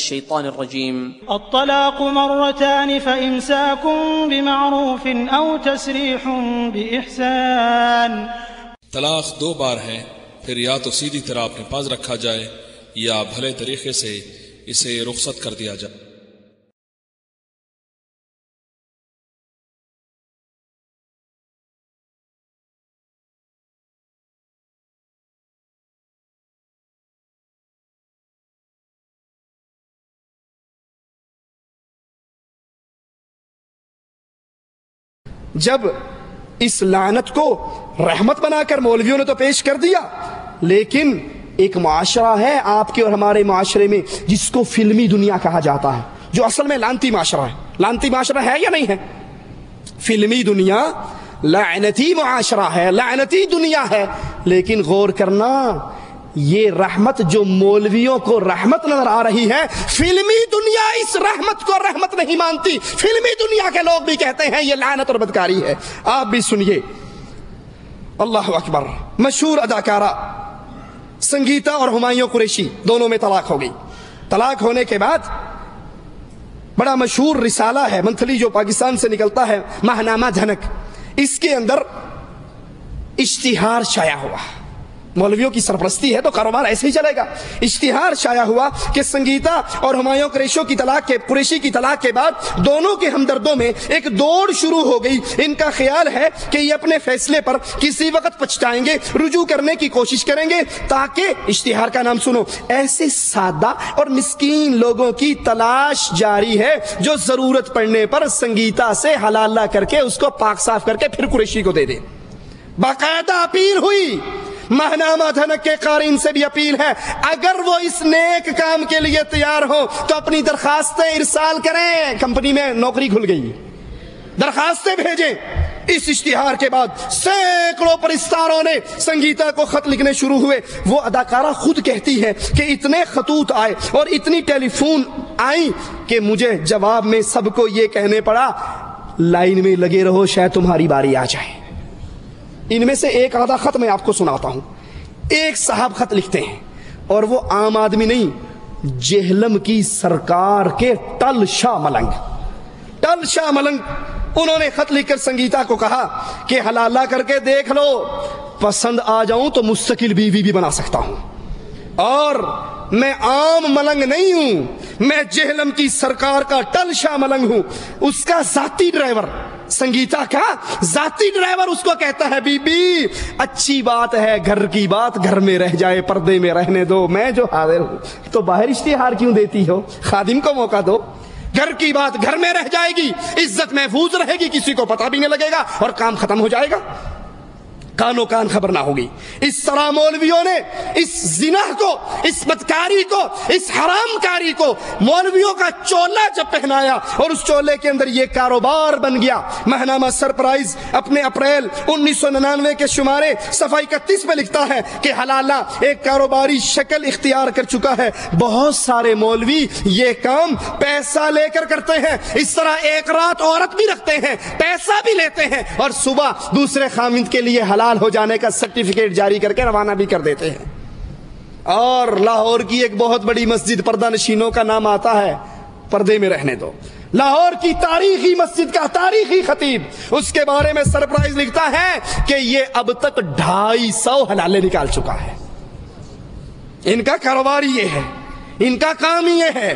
الشيطان الرجيم. الطلاق مرتان فإمساك بمعروف أو تسريح بإحسان. طلاق 2 بار ہے، پھر یا تو سیدھی طرح اپنے پاس رکھا جائے یا بھلے طریقے سے اسے رخصت کر دیا جائے. جب اس لعنت کو رحمت بنا کر مولویوں نے تو پیش کر دیا، لیکن ایک معاشرہ ہے آپ کے اور ہمارے معاشرے میں جس کو فلمی دنیا کہا جاتا ہے، جو اصل میں لعنتی معاشرہ ہے. لعنتی معاشرہ ہے یا نہیں ہے؟ فلمی دنیا لعنتی معاشرہ ہے، لعنتی دنیا ہے. لیکن غور کرنا، یہ رحمت جو مولویوں کو رحمت نظر آ رہی ہے، فلمی دنیا اس رحمت کو رحمت نہیں مانتی. فلمی دنیا کے لوگ بھی کہتے ہیں یہ لعنت اور بدکاری ہے. آپ بھی سنیے. اللہ اکبر. مشہور اداکارہ سنگیتا اور ہمایوں قریشی دونوں میں طلاق ہو گئی. طلاق ہونے کے بعد بڑا مشہور رسالہ ہے منتھلی جو پاکستان سے نکلتا ہے، ماہنامہ دھنک، اس کے اندر اشتہار شائع ہوا. مولویوں کی سرپرستی ہے تو کاروبار ایسے ہی چلے گا. اشتہار شائع ہوا کہ سنگیتا اور ہمایوں قریشی کی طلاق کے بعد دونوں کے ہمدردوں میں ایک دوڑ شروع ہو گئی. ان کا خیال ہے کہ یہ اپنے فیصلے پر کسی وقت پچھتائیں گے، رجوع کرنے کی کوشش کریں گے، تاکہ اشتہار کا نام سنو، ایسے سادہ اور مسکین لوگوں کی تلاش جاری ہے جو ضرورت پڑنے پر سنگیتا سے حلالہ کر کے اس کو پاک صاف کر کے پھر قریشی کو دے دے. باقاعدہ اپیل ہوئی. ماہنامہ دھنک کے قارئین سے بھی اپیل ہے، اگر وہ اس نیک کام کے لیے تیار ہو تو اپنی درخواستیں ارسال کریں. کمپنی میں نوکری کھل گئی، درخواستیں بھیجیں. اس اشتہار کے بعد سینکڑوں پرستاروں نے سنگیتا کو خط لکھنے شروع ہوئے. وہ اداکارہ خود کہتی ہے کہ اتنے خطوط آئے اور اتنی ٹیلی فون آئیں کہ مجھے جواب میں سب کو یہ کہنے پڑا، لائن میں لگے رہو شاید تمہاری باری آ جائے. ان میں سے ایک آدھا خط میں آپ کو سناتا ہوں. ایک صاحب خط لکھتے ہیں، اور وہ عام آدمی نہیں، جہلم کی سرکار کے ٹل شاہ ملنگ انہوں نے خط لکھ کر سنگیتا کو کہا کہ حلالہ کر کے دیکھ لو، پسند آ جاؤں تو مستقل بیوی بھی بنا سکتا ہوں، اور میں عام ملنگ نہیں ہوں، میں جہلم کی سرکار کا ٹل شاہ ملنگ ہوں. اس کا ذاتی ڈرائیور، سنگیتا کا ذاتی ڈرائیور اس کو کہتا ہے، بی بی اچھی بات ہے، گھر کی بات گھر میں رہ جائے، پردے میں رہنے دو، میں جو حاضر ہوں. تو باہر اشتہار کیوں دیتی ہو؟ خادم کو موقع دو. گھر کی بات گھر میں رہ جائے گی، عزت محفوظ رہے گی، کسی کو پتہ بھی نہیں لگے گا اور کام ختم ہو جائے گا، کانوں کان خبر نہ ہوگی. اس طرح مولویوں نے اس زنا کو، اس بدکاری کو، اس حرام کاری کو مولویوں کا چولا جب پہنایا اور اس چولے کے اندر یہ کاروبار بن گیا. ماہنامہ سرپرائز اپنے اپریل 1999 کے شمارے صفحہ 31 میں لکھتا ہے کہ حلالہ ایک کاروباری شکل اختیار کر چکا ہے. بہت سارے مولوی یہ کام پیسہ لے کر کرتے ہیں. اس طرح ایک رات عورت بھی رکھتے ہیں، پیسہ بھی لیتے ہیں، اور صبح دوسرے خامند کے لیے حلال ہو جانے کا سرٹیفکیٹ جاری کر کے روانہ بھی کر دیتے ہیں. اور لاہور کی ایک بہت بڑی مسجد، پردہ نشینوں کا نام آتا ہے، پردے میں رہنے دو. لاہور کی تاریخی مسجد کا تاریخی خطیب اس کے بارے میں سرپرائز لکھتا ہے کہ یہ اب تک 250 حلالے نکال چکا ہے. ان کا کاروبار یہ ہے، ان کا کام یہ ہے.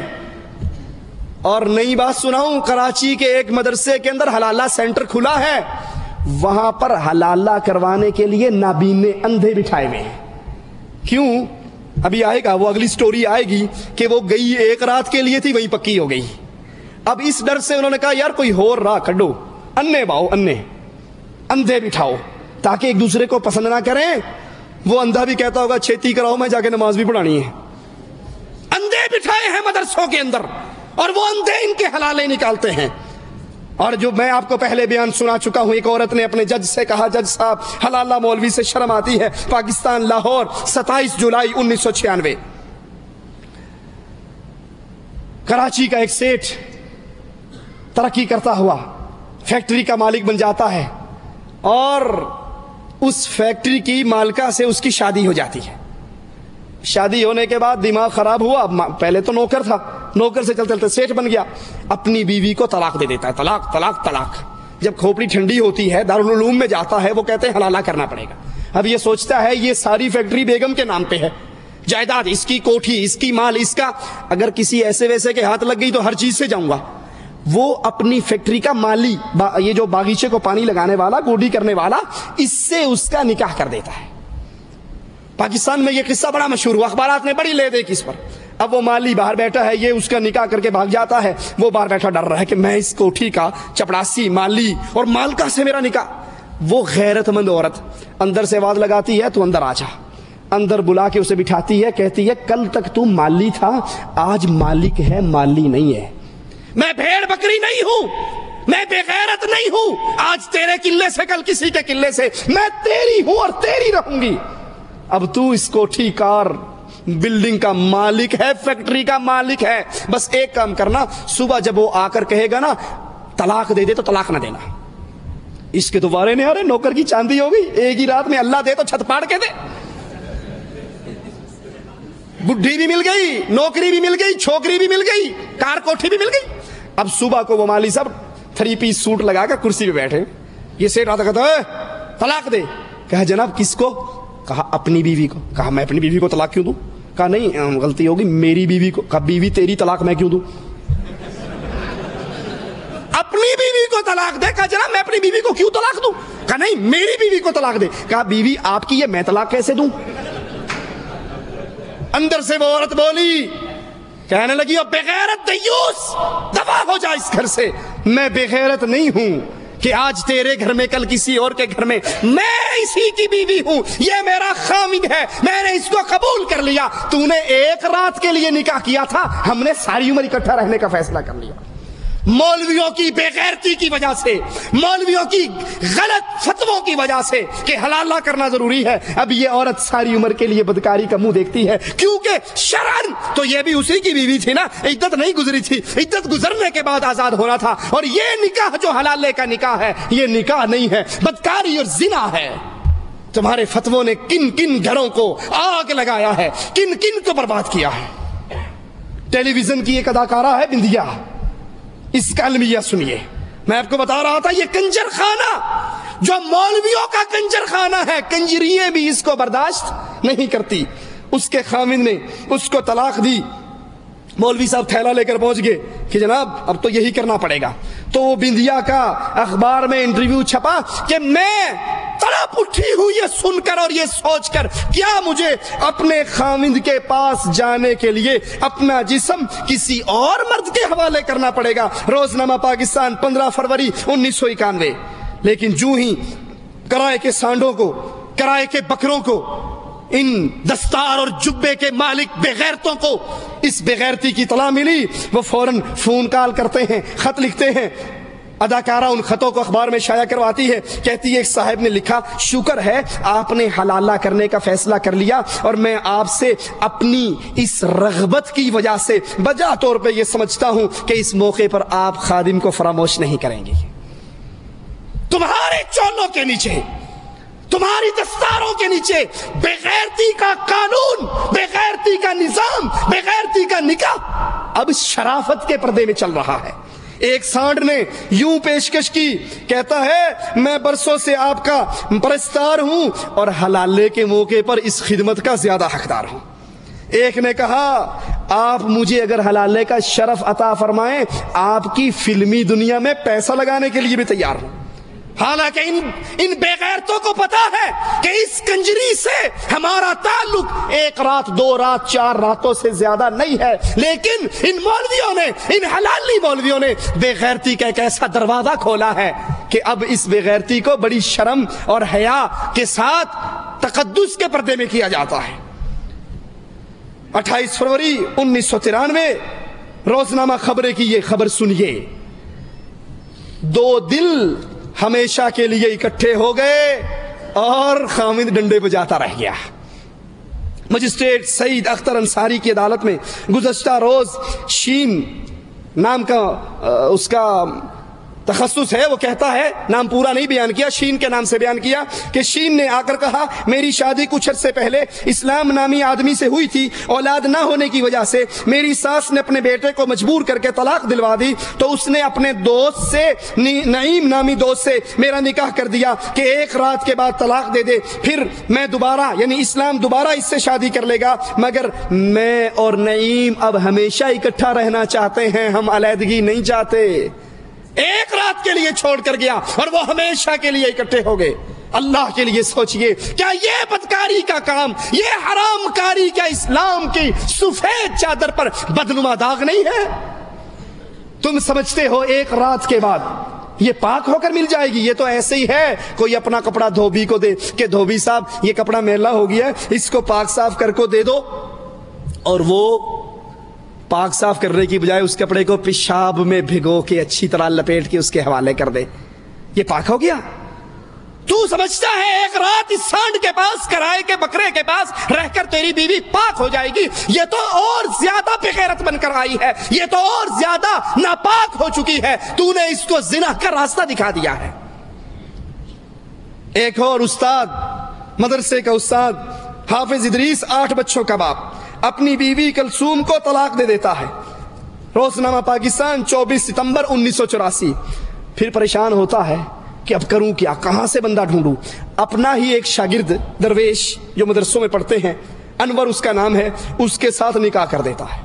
اور نئی بات سناؤں، کراچی کے ایک مدرسے کے اندر حلالہ سینٹر کھلا ہے. وہاں پر حلالہ کروانے کے لیے نابینے اندھے بٹھائے ہوئے ہیں. کیوں؟ ابھی آئے گا، وہ اگلی سٹوری آئے گی کہ وہ گئی ایک رات کے لیے تھی، وہیں پکی ہو گئی. اب اس ڈر سے انہوں نے کہا یار کوئی اور راہ کڈو، انے باؤ، اندھے بٹھاؤ تاکہ ایک دوسرے کو پسند نہ کریں. وہ اندھا بھی کہتا ہوگا چھیتی کراؤ، میں جا کے نماز بھی پڑھانی ہے. اندھے بٹھائے ہیں مدرسوں کے اندر، اور وہ اندھے ان کے حلالے نکالتے ہیں. اور جو میں آپ کو پہلے بیان سنا چکا ہوں، ایک عورت نے اپنے جج سے کہا، جج صاحب حلالہ مولوی سے شرم آتی ہے. پاکستان، لاہور، 27 جولائی 1996. کراچی کا ایک سیٹ ترقی کرتا ہوا فیکٹری کا مالک بن جاتا ہے، اور اس فیکٹری کی مالکہ سے اس کی شادی ہو جاتی ہے. شادی ہونے کے بعد دماغ خراب ہوا. پہلے تو نوکر تھا، نوکر سے چلتے چلتے سیٹھ بن گیا، اپنی بیوی کو طلاق دے دیتا ہے، طلاق طلاق طلاق۔ جب کھوپڑی ٹھنڈی ہوتی ہے، دارالعلوم میں جاتا ہے، وہ کہتے ہیں حلالہ کرنا پڑے گا۔ اب یہ سوچتا ہے یہ ساری فیکٹری بیگم کے نام پہ ہے، جائیداد اس کی، کوٹھی اس کی، مال اس کا، اگر کسی ایسے ویسے کے ہاتھ لگ گئی تو ہر چیز سے جاؤں گا۔ وہ اپنی فیکٹری کا مالی، یہ جو باغیچے کو پانی لگانے والا، گوڈی کرنے والا، اس سے اس کا نکاح کر دیتا ہے۔ پاکستان میں یہ قصہ بڑا مشہور ہوا، اخبارات نے بڑی لے دے اس پر۔ اب وہ مالی باہر بیٹھا ہے، یہ اس کا نکاح کر کے بھاگ جاتا ہے، وہ باہر بیٹھا ڈر رہا ہے کہ میں اس کوٹھی کا چپڑاسی، مالی اور مالکا سے میرا نکاح۔ وہ غیرت مند عورت اندر سے آواز لگاتی ہے تو اندر آ جا، اندر بلا کے اسے بٹھاتی ہے، کہتی ہے کل تک تو مالی تھا، آج مالک ہے، مالی نہیں ہے۔ میں بھیڑ بکری نہیں ہوں، میں بے غیرت نہیں ہوں، آج تیرے قلعے سے کل کسی کے قلعے سے، میں تیری ہوں اور تیری رہوں گی۔ اب تو اس کوٹھی کار بلڈنگ کا مالک ہے، فیکٹری کا مالک ہے، بس ایک کام کرنا، صبح جب وہ آ کر کہے گا نا طلاق دے دے تو طلاق نہ دینا۔ اس کے دوبارے نہیں آ رہے، نوکر کی چاندی ہو گئی، ایک ہی رات میں اللہ دے تو چھت پاڑ کے دے۔ بڈھی بھی مل گئی، نوکری بھی مل گئی، چھوکری بھی مل گئی، کار کوٹھی بھی مل گئی۔ اب صبح کو وہ مالی صاحب 3 پیس سوٹ لگا کر کرسی پہ بیٹھے، یہ سیٹ آتا کہتا ہے طلاق دے۔ کہا جناب کس کو؟ کہا اپنی بیوی کو۔ کہا میں اپنی بیوی کو طلاق کیوں دوں؟ کہا نہیں غلطی ہوگی، میری بیوی کو۔ کہا بیوی تیری، طلاق میں کیوں دوں؟ اپنی بیوی کو طلاق دے۔ کہا جناب میں اپنی بیوی کو کیوں طلاق دوں؟ کہا نہیں میری بیوی کو طلاق دے۔ کہا بیوی آپ کی ہے، میں طلاق کیسے دوں؟ اندر سے وہ عورت بولی، کہنے لگی او بغیرت دیوس، دفع ہو جا اس گھر سے۔ میں بغیرت نہیں ہوں کہ آج تیرے گھر میں کل کسی اور کے گھر میں، میں اسی کی بیوی ہوں، یہ میرا خامد ہے، میں نے اس کو قبول کر لیا۔ تو نے ایک رات کے لیے نکاح کیا تھا، ہم نے ساری عمر اکٹھا رہنے کا فیصلہ کر لیا۔ مولویوں کی بے غیرتی کی وجہ سے، مولویوں کی غلط فتووں کی وجہ سے کہ حلالہ کرنا ضروری ہے، اب یہ عورت ساری عمر کے لیے بدکاری کا منہ دیکھتی ہے، کیونکہ شرعاً تو یہ بھی اسی کی بیوی تھی نا، عدت نہیں گزری تھی، عدت گزرنے کے بعد آزاد ہونا تھا، اور یہ نکاح جو حلالے کا نکاح ہے یہ نکاح نہیں ہے، بدکاری اور زنا ہے۔ تمہارے فتووں نے کن کن گھروں کو آگ لگایا ہے، کن کن کو برباد کیا ہے۔ ٹیلی ویژن کی ایک اداکارہ ہے بندیا، اس کا المیہ سنیے، میں آپ کو بتا رہا تھا یہ کنجر خانہ جو مولویوں کا کنجر خانہ ہے، کنجرییں بھی اس کو برداشت نہیں کرتی۔ اس کے خامد نے اس کو طلاق دی، مولوی صاحب تھیلا لے کر پہنچ گئے کہ جناب اب تو یہی کرنا پڑے گا۔ تو وہ بندیا کا اخبار میں انٹرویو چھپا کہ میں تڑپ اٹھی ہوں یہ سن کر اور یہ سوچ کر، کیا مجھے اپنے خامد کے پاس جانے کے لیے اپنا جسم کسی اور مرد کے حوالے کرنا پڑے گا۔ روزنامہ پاکستان 15 فروری 1991۔ لیکن جو ہی کرائے کے سانڈوں کو، کرائے کے بکروں کو، ان دستار اور جبے کے مالک بغیرتوں کو اس بغیرتی کی اطلاع ملی، وہ فوراً فون کال کرتے ہیں، خط لکھتے ہیں۔ اداکارہ ان خطوں کو اخبار میں شائع کرواتی ہے، کہتی ہے ایک صاحب نے لکھا، شکر ہے آپ نے حلالہ کرنے کا فیصلہ کر لیا، اور میں آپ سے اپنی اس رغبت کی وجہ سے بجا طور پہ یہ سمجھتا ہوں کہ اس موقع پر آپ خادم کو فراموش نہیں کریں گے۔ تمہارے چولوں کے نیچے، تمہاری دستاروں کے نیچے بغیرتی کا قانون، بغیرتی کا نظام، بغیرتی کا نکاح اب شرافت کے پردے میں چل رہا ہے۔ ایک سانڈ نے یوں پیشکش کی، کہتا ہے میں برسوں سے آپ کا پرستار ہوں اور حلالے کے موقع پر اس خدمت کا زیادہ حقدار ہوں۔ ایک نے کہا آپ مجھے اگر حلالے کا شرف عطا فرمائیں، آپ کی فلمی دنیا میں پیسہ لگانے کے لیے بھی تیار ہوں۔ حالانکہ ان بے غیرتوں کو پتا ہے کہ اس کنجری سے ہمارا تعلق 1 رات 2 رات 4 راتوں سے زیادہ نہیں ہے، لیکن ان مولویوں نے، ان حلالی مولویوں نے بے غیرتی کا ایک ایسا دروازہ کھولا ہے کہ اب اس بے غیرتی کو بڑی شرم اور حیا کے ساتھ تقدس کے پردے میں کیا جاتا ہے۔ 28 فروری 1993 روزنامہ خبریں کی یہ خبر سنیے، 2 دل ہمیشہ کے لیے اکٹھے ہو گئے اور خامد ڈنڈے بجاتا رہ گیا۔ مجسٹریٹ سعید اختر انصاری کی عدالت میں گزشتہ روز شین نام کا اس کا تخصص ہے، وہ کہتا ہے، نام پورا نہیں بیان کیا، شین کے نام سے بیان کیا کہ شین نے آ کر کہا میری شادی کچھ عرصے پہلے اسلام نامی آدمی سے ہوئی تھی، اولاد نہ ہونے کی وجہ سے میری ساس نے اپنے بیٹے کو مجبور کر کے طلاق دلوا دی، تو اس نے اپنے دوست سے، نعیم نامی دوست سے میرا نکاح کر دیا کہ ایک رات کے بعد طلاق دے دے، پھر میں دوبارہ، یعنی اسلام دوبارہ اس سے شادی کر لے گا، مگر میں اور نعیم اب ہمیشہ اکٹھا رہنا چاہتے ہیں، ہم علیحدگی نہیں چاہتے۔ ایک رات کے لیے چھوڑ کر گیا اور وہ ہمیشہ کے لیے اکٹھے ہو گئے۔ اللہ کے لیے سوچئے، کیا یہ بدکاری کا کام، یہ حرام کاری کیا اسلام کی سفید چادر پر بدنما داغ نہیں ہے؟ تم سمجھتے ہو ایک رات کے بعد یہ پاک ہو کر مل جائے گی؟ یہ تو ایسے ہی ہے، کوئی اپنا کپڑا دھوبی کو دے کہ دھوبی صاحب یہ کپڑا میلا ہو گیا ہے، اس کو پاک صاف کر کو دے دو، اور وہ پاک صاف کرنے کی بجائے اس کپڑے کو پیشاب میں بھگو کے اچھی طرح لپیٹ کے اس کے حوالے کر دے، یہ پاک ہو گیا؟ تو سمجھتا ہے ایک رات اس سانڈ کے پاس، کرائے کے بکرے کے پاس رہ کر تیری بیوی پاک ہو جائے گی؟ یہ تو اور زیادہ بے غیرت بن کر آئی ہے، یہ تو اور زیادہ ناپاک ہو چکی ہے، تو نے اس کو زنا کا راستہ دکھا دیا ہے۔ ایک اور استاد، مدرسے کا استاد حافظ ادریس، 8 بچوں کا باپ، اپنی بیوی کلثوم کو طلاق دے دیتا ہے۔ روزنامہ پاکستان 24 ستمبر 1984۔ پھر پریشان ہوتا ہے کہ اب کروں کیا، کہاں سے بندہ ڈھونڈوں؟ اپنا ہی ایک شاگرد درویش جو مدرسوں میں پڑھتے ہیں، انور اس کا نام ہے، اس کے ساتھ نکاح کر دیتا ہے۔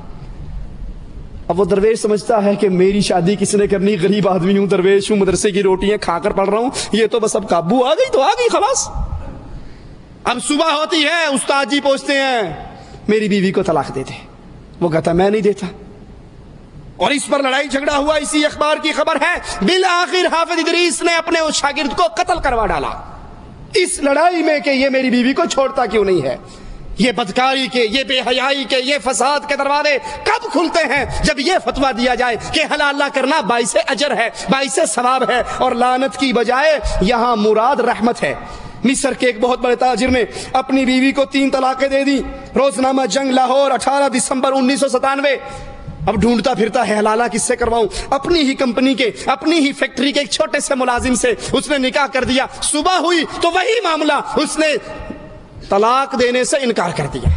اب وہ درویش سمجھتا ہے کہ میری شادی کس نے کرنی، غریب آدمی ہوں، درویش ہوں، مدرسے کی روٹیاں کھا کر پڑھ رہا ہوں، یہ تو بس اب قابو آ گئی تو آ گئی، خلاص۔ اب صبح ہوتی ہے، استاد جی پوچھتے ہیں میری بیوی کو طلاق دے دے، وہ کہتا میں نہیں دیتا، اور اس پر لڑائی جھگڑا ہوا، اسی اخبار کی خبر ہے۔ بالآخر حافظ ادریس نے اپنے اس شاگرد کو قتل کروا ڈالا اس لڑائی میں کہ یہ میری بیوی کو چھوڑتا کیوں نہیں ہے۔ یہ بدکاری کے، یہ بے حیائی کے، یہ فساد کے دروازے کب کھلتے ہیں؟ جب یہ فتویٰ دیا جائے کہ حلال کرنا باعث اجر ہے، باعث ثواب ہے، اور لعنت کی بجائے یہاں مراد رحمت ہے۔ مصر کے ایک بہت بڑے تاجر نے اپنی بیوی کو 3 طلاقیں دے دی۔ روزنامہ جنگ لاہور 18 دسمبر 1997۔ اب ڈھونڈتا پھرتا ہے حلالہ کس سے کرواؤں؟ اپنی ہی کمپنی کے، اپنی ہی فیکٹری کے ایک چھوٹے سے ملازم سے اس نے نکاح کر دیا۔ صبح ہوئی تو وہی معاملہ، اس نے طلاق دینے سے انکار کر دیا۔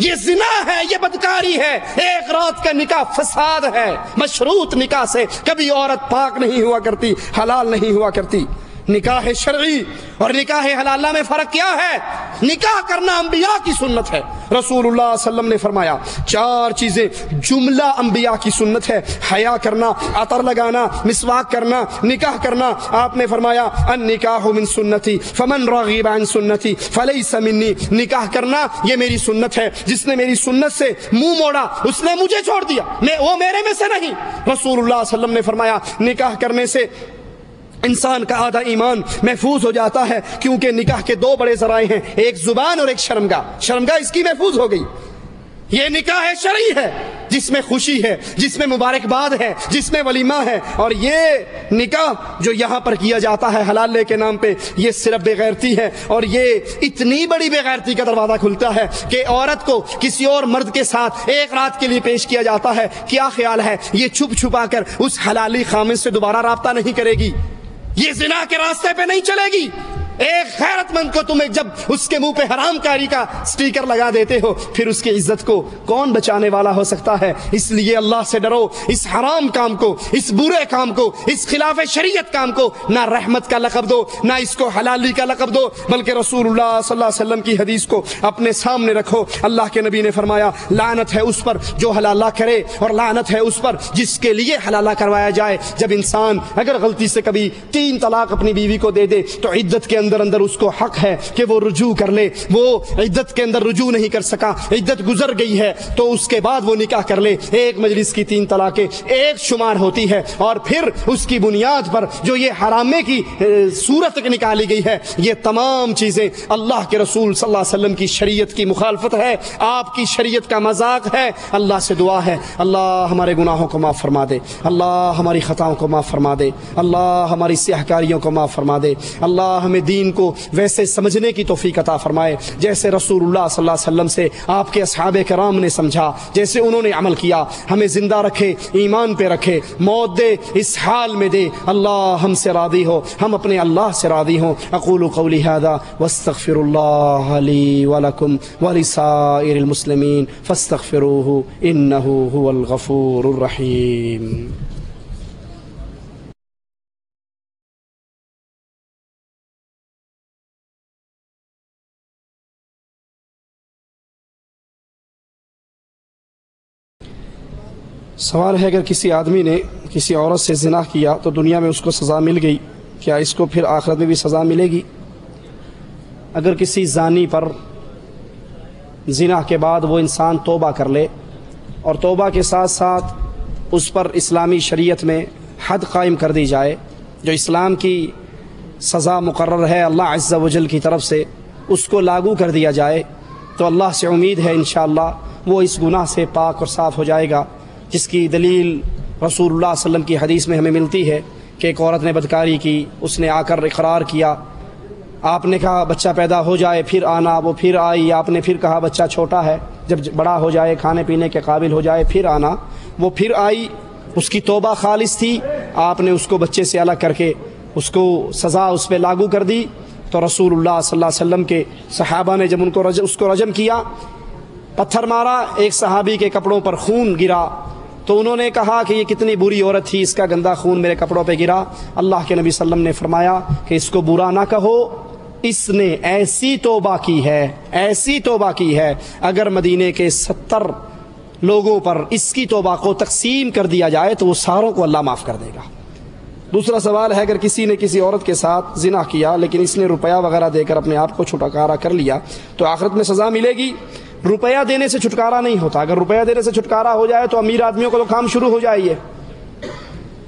یہ زنا ہے، یہ بدکاری ہے، ایک رات کا نکاح فساد ہے۔ مشروط نکاح سے کبھی عورت پاک نہیں ہوا کرتی، حلال نہیں ہوا کرتی۔ نکاح شرعی اور نکاح حلالہ میں فرق کیا ہے؟ نکاح کرنا انبیاء کی سنت ہے۔ رسول اللہ صلی اللہ علیہ وسلم نے فرمایا 4 چیزیں جملہ انبیاء کی سنت ہے: حیا کرنا، عطر لگانا، مسواک کرنا، نکاح کرنا۔ آپ نے فرمایا النکاح من سنتی فمن رغب عن سنتی فلیس منی، نکاح کرنا یہ میری سنت ہے، جس نے میری سنت سے منہ موڑا اس نے مجھے چھوڑ دیا، وہ میرے میں سے نہیں۔ رسول اللہ صلی اللہ علیہ وسلم نے فرمایا نکاح کرنے سے انسان کا آدھا ایمان محفوظ ہو جاتا ہے، کیونکہ نکاح کے 2 بڑے ذرائع ہیں، ایک زبان اور ایک شرمگاہ۔ شرمگاہ اس کی محفوظ ہو گئی۔ یہ نکاح شرعی ہے جس میں خوشی ہے، جس میں مبارکباد ہے، جس میں ولیمہ ہے، اور یہ نکاح جو یہاں پر کیا جاتا ہے حلالے کے نام پہ، یہ صرف بے غیرتی ہے، اور یہ اتنی بڑی بے غیرتی کا دروازہ کھلتا ہے کہ عورت کو کسی اور مرد کے ساتھ ایک رات کے لیے پیش کیا جاتا ہے۔ کیا خیال ہے یہ چھپ چھپا کر اس حلالی خامد سے دوبارہ رابطہ نہیں کرے گی؟ یہ زنا کے راستے پہ نہیں چلے گی۔ ایک غیرت مند کو تمہیں جب اس کے منہ پہ حرام کاری کا سٹیکر لگا دیتے ہو، پھر اس کی عزت کو کون بچانے والا ہو سکتا ہے؟ اس لیے اللہ سے ڈرو، اس حرام کام کو، اس برے کام کو، اس خلاف شریعت کام کو نہ رحمت کا لقب دو، نہ اس کو حلالی کا لقب دو، بلکہ رسول اللہ صلی اللہ علیہ وسلم کی حدیث کو اپنے سامنے رکھو۔ اللہ کے نبی نے فرمایا لعنت ہے اس پر جو حلالہ کرے، اور لعنت ہے اس پر جس کے لیے حلالہ کروایا جائے۔ جب انسان اگر غلطی سے کبھی 3 طلاق اپنی بیوی کو دے دے تو عدت کے اندر اس کو حق ہے کہ وہ رجوع کر لے۔ وہ عدت کے اندر رجوع نہیں کر سکا، عدت گزر گئی ہے، تو اس کے بعد وہ نکاح کر لے۔ ایک مجلس کی 3 طلاقیں ایک شمار ہوتی ہے، اور پھر اس کی بنیاد پر جو یہ حرامے کی صورت نکالی گئی ہے، یہ تمام چیزیں اللہ کے رسول صلی اللہ علیہ وسلم کی شریعت کی مخالفت ہے، آپ کی شریعت کا مذاق ہے۔ اللہ سے دعا ہے اللہ ہمارے گناہوں کو معاف فرما دے، اللہ ہماری خطاؤں کو معاف فرما دے، اللہ ہماری سیاہ کاریوں کو معاف فرما دے، اللہ ہمیں دین دین کو ویسے سمجھنے کی توفیق عطا فرمائے جیسے رسول اللہ صلی اللہ علیہ وسلم سے آپ کے اصحاب کرام نے سمجھا، جیسے انہوں نے عمل کیا۔ ہمیں زندہ رکھے، ایمان پہ رکھے، موت دے اس حال میں دے اللہ ہم سے راضی ہو، ہم اپنے اللہ سے راضی ہوں۔ اقول قولی ھذا واستغفر اللہ لی ولکم ولسائر المسلمین فاستغفروہ انہ هو الغفور الرحیم۔ سوال ہے اگر کسی آدمی نے کسی عورت سے زنا کیا تو دنیا میں اس کو سزا مل گئی، کیا اس کو پھر آخرت میں بھی سزا ملے گی؟ اگر کسی زانی پر زنا کے بعد وہ انسان توبہ کر لے اور توبہ کے ساتھ ساتھ اس پر اسلامی شریعت میں حد قائم کر دی جائے، جو اسلام کی سزا مقرر ہے اللہ عز و جل کی طرف سے، اس کو لاگو کر دیا جائے، تو اللہ سے امید ہے انشاءاللہ وہ اس گناہ سے پاک اور صاف ہو جائے گا، جس کی دلیل رسول اللہ صلی اللہ علیہ وسلم کی حدیث میں ہمیں ملتی ہے کہ ایک عورت نے بدکاری کی، اس نے آ کر اقرار کیا، آپ نے کہا بچہ پیدا ہو جائے پھر آنا، وہ پھر آئی، آپ نے پھر کہا بچہ چھوٹا ہے، جب بڑا ہو جائے کھانے پینے کے قابل ہو جائے پھر آنا، وہ پھر آئی، اس کی توبہ خالص تھی، آپ نے اس کو بچے سے الگ کر کے اس کو سزا اس پہ لاگو کر دی، تو رسول اللہ صلی اللہ علیہ وسلم کے صحابہ نے جب اس کو رجم کیا، پتھر مارا، ایک صحابی کے کپڑوں پر خون گرا، تو انہوں نے کہا کہ یہ کتنی بری عورت تھی، اس کا گندا خون میرے کپڑوں پہ گرا۔ اللہ کے نبی صلی اللہ علیہ وسلم نے فرمایا کہ اس کو برا نہ کہو، اس نے ایسی توبہ کی ہے، ایسی توبہ کی ہے، اگر مدینے کے 70 لوگوں پر اس کی توبہ کو تقسیم کر دیا جائے تو وہ ساروں کو اللہ معاف کر دے گا۔ دوسرا سوال ہے اگر کسی نے کسی عورت کے ساتھ زنا کیا لیکن اس نے روپیہ وغیرہ دے کر اپنے آپ کو چھٹکارا کر لیا تو آخرت میں سزا ملے گی؟ روپیہ دینے سے چھٹکارا نہیں ہوتا، اگر روپیہ دینے سے چھٹکارا ہو جائے تو امیر آدمیوں کو تو کام شروع ہو جائے،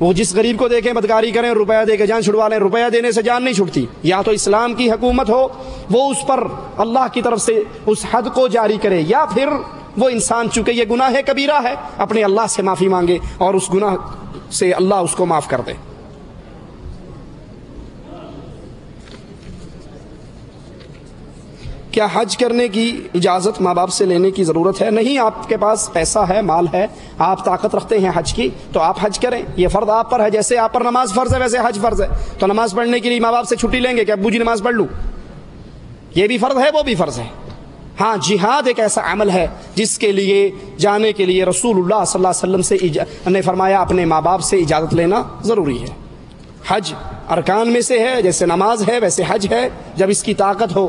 وہ جس غریب کو دیکھیں بدکاری کریں، روپیہ دے کے جان چھڑوا لیں، روپیہ دینے سے جان نہیں چھٹتی، یا تو اسلام کی حکومت ہو وہ اس پر اللہ کی طرف سے اس حد کو جاری کرے، یا پھر وہ انسان چونکہ یہ گناہ کبیرہ ہے اپنے اللہ سے معافی مانگے اور اس گناہ سے اللہ اس کو معاف کر دے۔ کیا حج کرنے کی اجازت ماں باپ سے لینے کی ضرورت ہے؟ نہیں، آپ کے پاس پیسہ ہے، مال ہے، آپ طاقت رکھتے ہیں حج کی تو آپ حج کریں، یہ فرض آپ پر ہے، جیسے آپ پر نماز فرض ہے ویسے حج فرض ہے، تو نماز پڑھنے کے لیے ماں باپ سے چھٹی لیں گے کہ ابو جی نماز پڑھ لوں، یہ بھی فرض ہے وہ بھی فرض ہے۔ ہاں، جہاد ایک ایسا عمل ہے جس کے لیے جانے کے لیے رسول اللہ صلی اللہ علیہ وسلم سے نے فرمایا اپنے ماں باپ سے اجازت لینا ضروری ہے۔ حج ارکان میں سے ہے، جیسے نماز ہے ویسے حج ہے، جب اس کی طاقت ہو،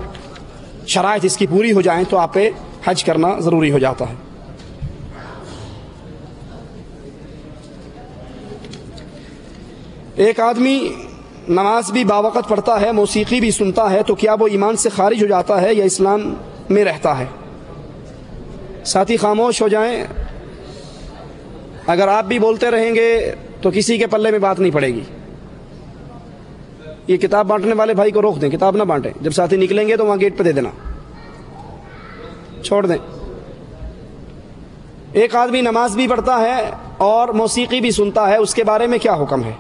شرائط اس کی پوری ہو جائیں تو آپ پہ حج کرنا ضروری ہو جاتا ہے۔ ایک آدمی نماز بھی باوقت پڑھتا ہے، موسیقی بھی سنتا ہے، تو کیا وہ ایمان سے خارج ہو جاتا ہے یا اسلام میں رہتا ہے؟ ساتھی خاموش ہو جائیں، اگر آپ بھی بولتے رہیں گے تو کسی کے پلے میں بات نہیں پڑے گی۔ یہ کتاب بانٹنے والے بھائی کو روک دیں، کتاب نہ بانٹیں، جب ساتھی نکلیں گے تو وہاں گیٹ پہ دے دینا، چھوڑ دیں۔ ایک آدمی نماز بھی پڑھتا ہے اور موسیقی بھی سنتا ہے، اس کے بارے میں کیا حکم ہے؟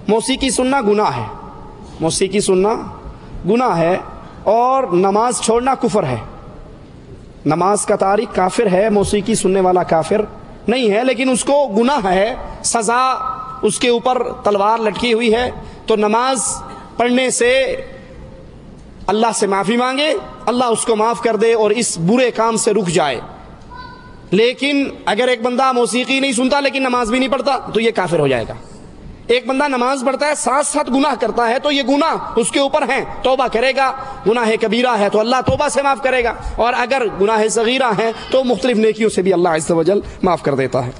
موسیقی سننا گناہ ہے، موسیقی سننا گناہ ہے، اور نماز چھوڑنا کفر ہے۔ نماز کا تارک کافر ہے، موسیقی سننے والا کافر نہیں ہے، لیکن اس کو گناہ ہے، سزا اس کے اوپر تلوار لٹکی ہوئی ہے، تو نماز پڑھنے سے اللہ سے معافی مانگے، اللہ اس کو معاف کر دے اور اس برے کام سے رک جائے۔ لیکن اگر ایک بندہ موسیقی نہیں سنتا لیکن نماز بھی نہیں پڑھتا تو یہ کافر ہو جائے گا۔ ایک بندہ نماز پڑھتا ہے ساتھ ساتھ گناہ کرتا ہے تو یہ گناہ اس کے اوپر ہیں، توبہ کرے گا، گناہ کبیرہ ہے تو اللہ توبہ سے معاف کرے گا، اور اگر گناہ صغیرہ ہیں تو مختلف نیکیوں سے بھی اللہ عز و جل معاف کر دیتا ہے۔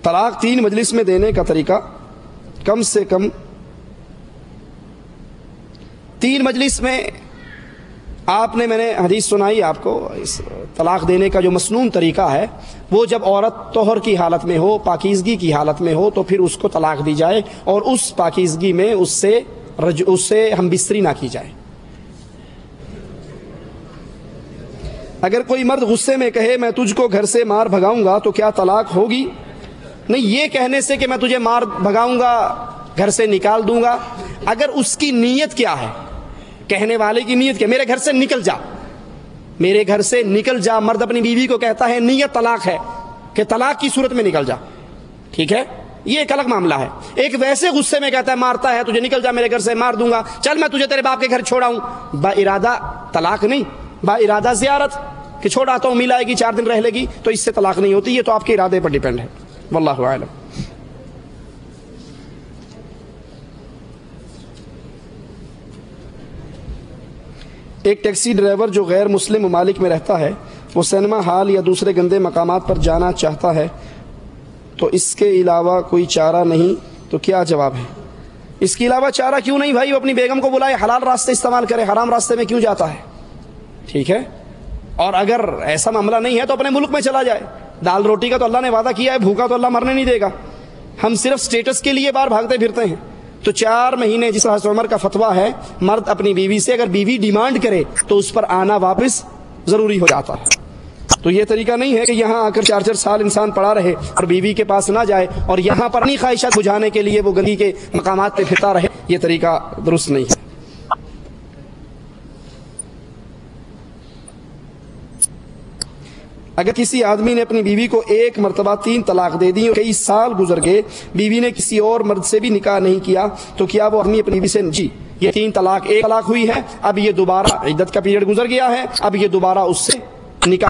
طلاق 3 مجلس میں دینے کا طریقہ، کم سے کم 3 مجلس میں میں نے حدیث سنائی آپ کو، اس طلاق دینے کا جو مسنون طریقہ ہے وہ جب عورت طہر کی حالت میں ہو، پاکیزگی کی حالت میں ہو، تو پھر اس کو طلاق دی جائے اور اس پاکیزگی میں اس سے ہم بستری نہ کی جائے۔ اگر کوئی مرد غصے میں کہے میں تجھ کو گھر سے مار بھگاؤں گا تو کیا طلاق ہوگی؟ نہیں، یہ کہنے سے کہ میں تجھے مار بھگاؤں گا گھر سے نکال دوں گا. اگر اس کی نیت کیا ہے, کہنے والے کی نیت کیا, میرے گھر سے نکل جا, میرے گھر سے نکل جا. مرد اپنی بیوی کو کہتا ہے, نیت طلاق ہے کہ طلاق کی صورت میں نکل جا, ٹھیک ہے, یہ ایک الگ معاملہ ہے. ایک ویسے غصے میں کہتا ہے, مارتا ہے, تجھے نکل جا میرے گھر سے, مار دوں گا, چل میں تجھے تیرے باپ کے گھر چھوڑاؤں, با ارادہ طلاق نہیں, با ارادہ زیارت, کہ چھوڑ آتا ہوں, مل آئے گی, 4 دن رہ لے گی, تو اس سے طلاق نہیں ہوتی. یہ تو آپ کے ارادے پر ڈیپینڈ ہے. واللہ اعلم. ایک ٹیکسی ڈرائیور جو غیر مسلم ممالک میں رہتا ہے, وہ سینما ہال یا دوسرے گندے مقامات پر جانا چاہتا ہے, تو اس کے علاوہ کوئی چارہ نہیں, تو کیا جواب ہے؟ اس کے علاوہ چارہ کیوں نہیں بھائی, وہ اپنی بیگم کو بلائے, حلال راستے استعمال کرے, حرام راستے میں کیوں جاتا ہے, ٹھیک ہے. اور اگر ایسا معاملہ نہیں ہے تو اپنے ملک میں چلا جائے. دال روٹی کا تو اللہ نے وعدہ کیا ہے, بھوکا تو اللہ مرنے نہیں دے گا. ہم صرف سٹیٹس کے لیے باہر بھاگتے پھرتے ہیں. تو 4 مہینے, جس طرح عمر کا فتویٰ ہے, مرد اپنی بیوی سے اگر بیوی ڈیمانڈ کرے تو اس پر آنا واپس ضروری ہو جاتا ہے. تو یہ طریقہ نہیں ہے کہ یہاں آ کر 4 سال انسان پڑا رہے اور بیوی کے پاس نہ جائے, اور یہاں پر اپنی خواہشات بجھانے کے لیے وہ گلی کے مقامات پہ پھرتا رہے. یہ طریقہ درست نہیں ہے. اگر کسی آدمی نے اپنی بیوی کو 1 مرتبہ 3 طلاق دے دی اور کئی سال گزر گئے, بیوی نے کسی اور مرد سے بھی نکاح نہیں کیا, تو کیا وہ اپنی بیوی سے, جی یہ 3 طلاق 1 طلاق ہوئی ہے, اب یہ دوبارہ عدت کا پیریڈ گزر گیا ہے, اب یہ دوبارہ اس سے نکاح